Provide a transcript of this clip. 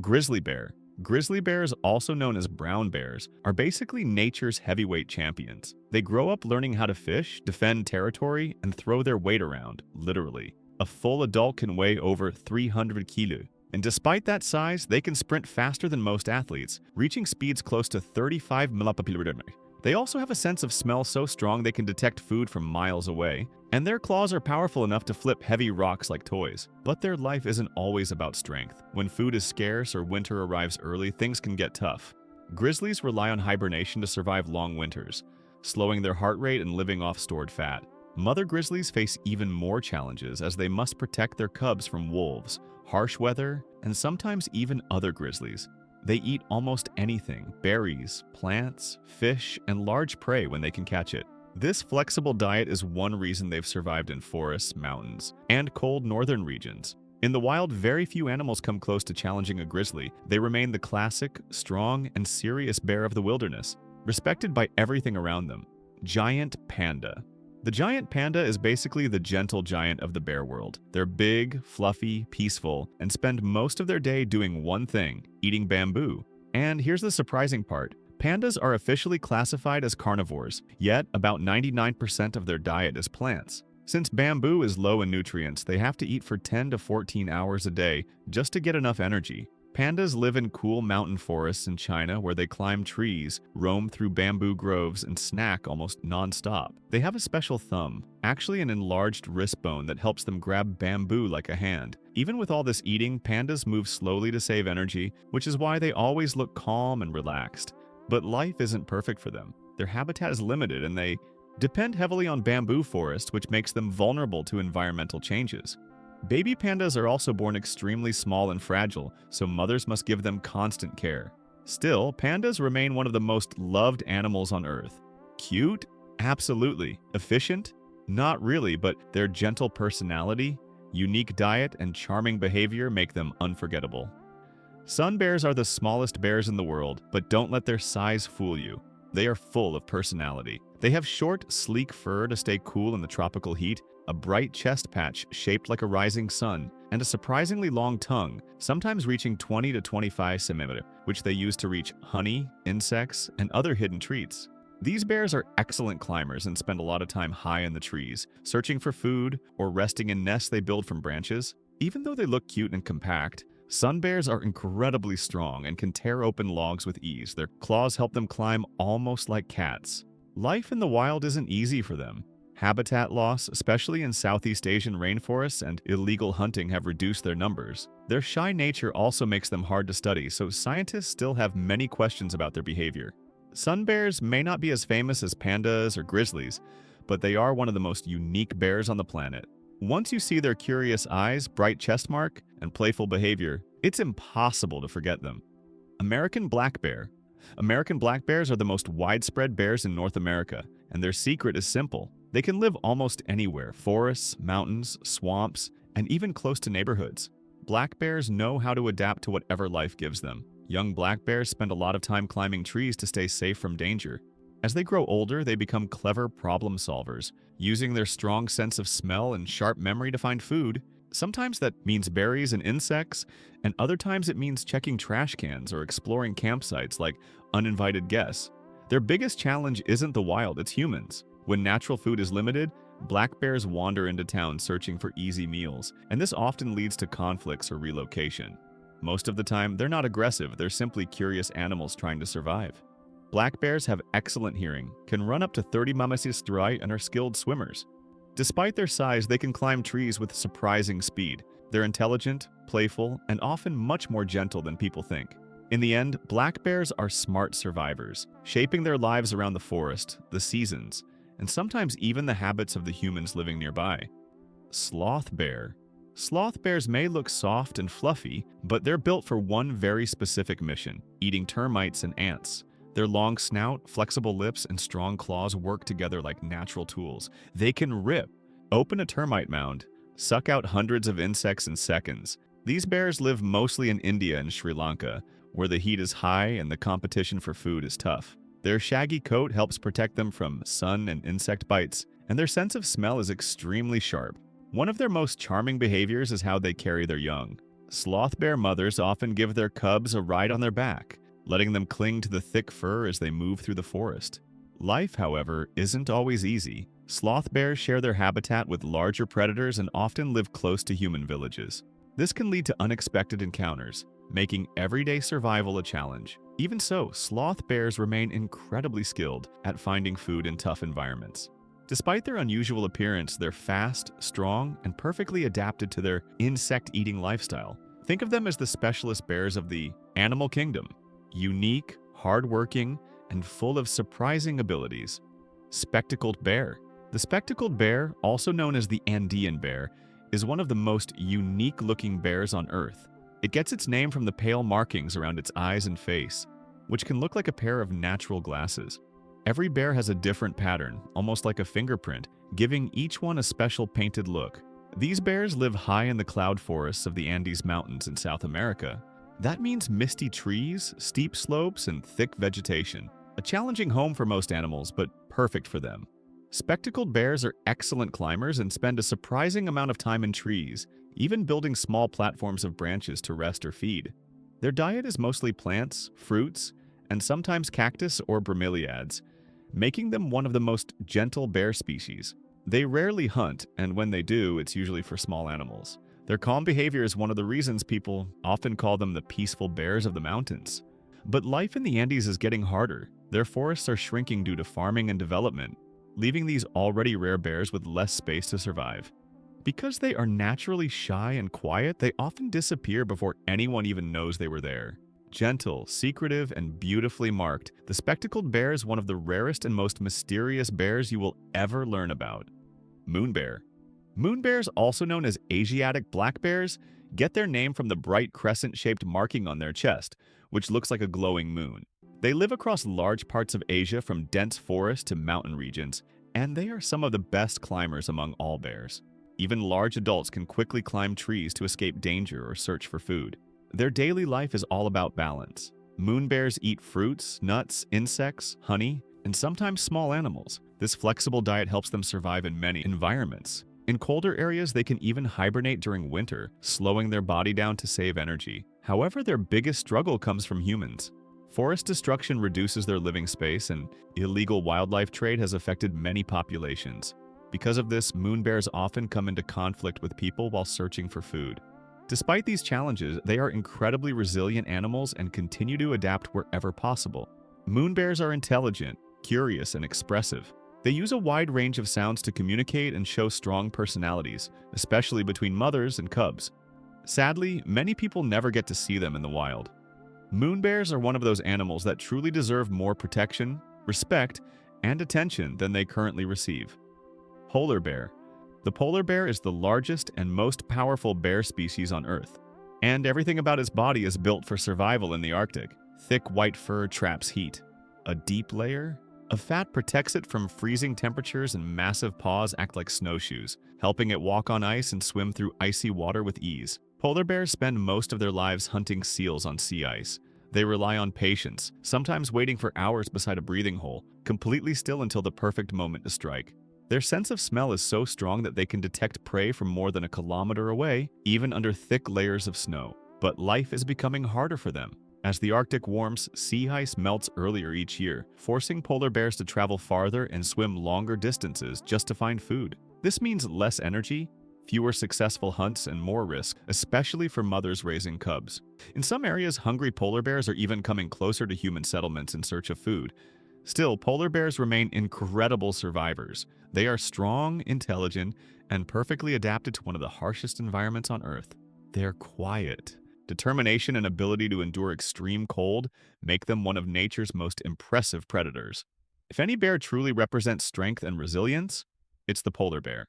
Grizzly bear. Grizzly bears, also known as brown bears, are basically nature's heavyweight champions. They grow up learning how to fish, defend territory, and throw their weight around, literally. A full adult can weigh over 300 kilo. And despite that size, they can sprint faster than most athletes, reaching speeds close to 35 mph. They also have a sense of smell so strong they can detect food from miles away, and their claws are powerful enough to flip heavy rocks like toys. But their life isn't always about strength. When food is scarce or winter arrives early, things can get tough. Grizzlies rely on hibernation to survive long winters, slowing their heart rate and living off stored fat. Mother grizzlies face even more challenges as they must protect their cubs from wolves, harsh weather, and sometimes even other grizzlies. They eat almost anything: berries, plants, fish, and large prey when they can catch it. This flexible diet is one reason they've survived in forests, mountains, and cold northern regions. In the wild, very few animals come close to challenging a grizzly. They remain the classic, strong, and serious bear of the wilderness, respected by everything around them. Giant Panda. The giant panda is basically the gentle giant of the bear world. They're big, fluffy, peaceful, and spend most of their day doing one thing: eating bamboo. And here's the surprising part. Pandas are officially classified as carnivores, yet about 99% of their diet is plants. Since bamboo is low in nutrients, they have to eat for 10 to 14 hours a day just to get enough energy. Pandas live in cool mountain forests in China where they climb trees, roam through bamboo groves, and snack almost non-stop. They have a special thumb, actually an enlarged wrist bone that helps them grab bamboo like a hand. Even with all this eating, pandas move slowly to save energy, which is why they always look calm and relaxed. But life isn't perfect for them. Their habitat is limited and they depend heavily on bamboo forests, which makes them vulnerable to environmental changes. Baby pandas are also born extremely small and fragile, so mothers must give them constant care. Still, pandas remain one of the most loved animals on Earth. Cute? Absolutely. Efficient? Not really, but their gentle personality, unique diet, and charming behavior make them unforgettable. Sun bears are the smallest bears in the world, but don't let their size fool you. They are full of personality. They have short, sleek fur to stay cool in the tropical heat, a bright chest patch shaped like a rising sun, and a surprisingly long tongue, sometimes reaching 20 to 25 cm, which they use to reach honey, insects, and other hidden treats. These bears are excellent climbers and spend a lot of time high in the trees, searching for food or resting in nests they build from branches. Even though they look cute and compact, sun bears are incredibly strong and can tear open logs with ease. Their claws help them climb almost like cats. Life in the wild isn't easy for them. Habitat loss, especially in Southeast Asian rainforests, and illegal hunting have reduced their numbers. Their shy nature also makes them hard to study, so scientists still have many questions about their behavior. Sun bears may not be as famous as pandas or grizzlies, but they are one of the most unique bears on the planet. Once you see their curious eyes, bright chest mark, and playful behavior, it's impossible to forget them. American black bear. American black bears are the most widespread bears in North America, and their secret is simple. They can live almost anywhere: forests, mountains, swamps, and even close to neighborhoods. Black bears know how to adapt to whatever life gives them. Young black bears spend a lot of time climbing trees to stay safe from danger. As they grow older, they become clever problem solvers, using their strong sense of smell and sharp memory to find food. Sometimes that means berries and insects, and other times it means checking trash cans or exploring campsites like uninvited guests. Their biggest challenge isn't the wild, it's humans. When natural food is limited, black bears wander into town searching for easy meals, and this often leads to conflicts or relocation. Most of the time, they're not aggressive, they're simply curious animals trying to survive. Black bears have excellent hearing, can run up to 30 mph, and are skilled swimmers. Despite their size, they can climb trees with surprising speed. They're intelligent, playful, and often much more gentle than people think. In the end, black bears are smart survivors, shaping their lives around the forest, the seasons, and sometimes even the habits of the humans living nearby. Sloth bear. Sloth bears may look soft and fluffy, but they're built for one very specific mission: eating termites and ants. Their long snout, flexible lips, and strong claws work together like natural tools. They can rip open a termite mound, suck out hundreds of insects in seconds. These bears live mostly in India and Sri Lanka, where the heat is high and the competition for food is tough. Their shaggy coat helps protect them from sun and insect bites, and their sense of smell is extremely sharp. One of their most charming behaviors is how they carry their young. Sloth bear mothers often give their cubs a ride on their back, letting them cling to the thick fur as they move through the forest. Life, however, isn't always easy. Sloth bears share their habitat with larger predators and often live close to human villages. This can lead to unexpected encounters, making everyday survival a challenge. Even so, sloth bears remain incredibly skilled at finding food in tough environments. Despite their unusual appearance, they're fast, strong, and perfectly adapted to their insect-eating lifestyle. Think of them as the specialist bears of the animal kingdom, unique, hardworking, and full of surprising abilities. Spectacled bear. The spectacled bear, also known as the Andean bear, is one of the most unique-looking bears on Earth. It gets its name from the pale markings around its eyes and face, which can look like a pair of natural glasses. Every bear has a different pattern, almost like a fingerprint, giving each one a special painted look. These bears live high in the cloud forests of the Andes Mountains in South America. That means misty trees, steep slopes, and thick vegetation. A challenging home for most animals, but perfect for them. Spectacled bears are excellent climbers and spend a surprising amount of time in trees, even building small platforms of branches to rest or feed. Their diet is mostly plants, fruits, and sometimes cactus or bromeliads, making them one of the most gentle bear species. They rarely hunt, and when they do, it's usually for small animals. Their calm behavior is one of the reasons people often call them the peaceful bears of the mountains. But life in the Andes is getting harder. Their forests are shrinking due to farming and development, leaving these already rare bears with less space to survive. Because they are naturally shy and quiet, they often disappear before anyone even knows they were there. Gentle, secretive, and beautifully marked, the spectacled bear is one of the rarest and most mysterious bears you will ever learn about. Moon bear. Moon bears, also known as Asiatic black bears, get their name from the bright crescent-shaped marking on their chest, which looks like a glowing moon. They live across large parts of Asia from dense forest to mountain regions, and they are some of the best climbers among all bears. Even large adults can quickly climb trees to escape danger or search for food. Their daily life is all about balance. Moon bears eat fruits, nuts, insects, honey, and sometimes small animals. This flexible diet helps them survive in many environments. In colder areas, they can even hibernate during winter, slowing their body down to save energy. However, their biggest struggle comes from humans. Forest destruction reduces their living space, and illegal wildlife trade has affected many populations. Because of this, moon bears often come into conflict with people while searching for food. Despite these challenges, they are incredibly resilient animals and continue to adapt wherever possible. Moon bears are intelligent, curious, and expressive. They use a wide range of sounds to communicate and show strong personalities, especially between mothers and cubs. Sadly, many people never get to see them in the wild. Moon bears are one of those animals that truly deserve more protection, respect, and attention than they currently receive. Polar bear. The polar bear is the largest and most powerful bear species on Earth, and everything about its body is built for survival in the Arctic. Thick white fur traps heat. A deep layer of fat protects it from freezing temperatures, and massive paws act like snowshoes, helping it walk on ice and swim through icy water with ease. Polar bears spend most of their lives hunting seals on sea ice. They rely on patience, sometimes waiting for hours beside a breathing hole, completely still until the perfect moment to strike. Their sense of smell is so strong that they can detect prey from more than a kilometer away, even under thick layers of snow. But life is becoming harder for them. As the Arctic warms, sea ice melts earlier each year, forcing polar bears to travel farther and swim longer distances just to find food. This means less energy, fewer successful hunts, and more risk, especially for mothers raising cubs. In some areas, hungry polar bears are even coming closer to human settlements in search of food. Still, polar bears remain incredible survivors. They are strong, intelligent, and perfectly adapted to one of the harshest environments on Earth. They're quiet. Determination and ability to endure extreme cold make them one of nature's most impressive predators. If any bear truly represents strength and resilience, it's the polar bear.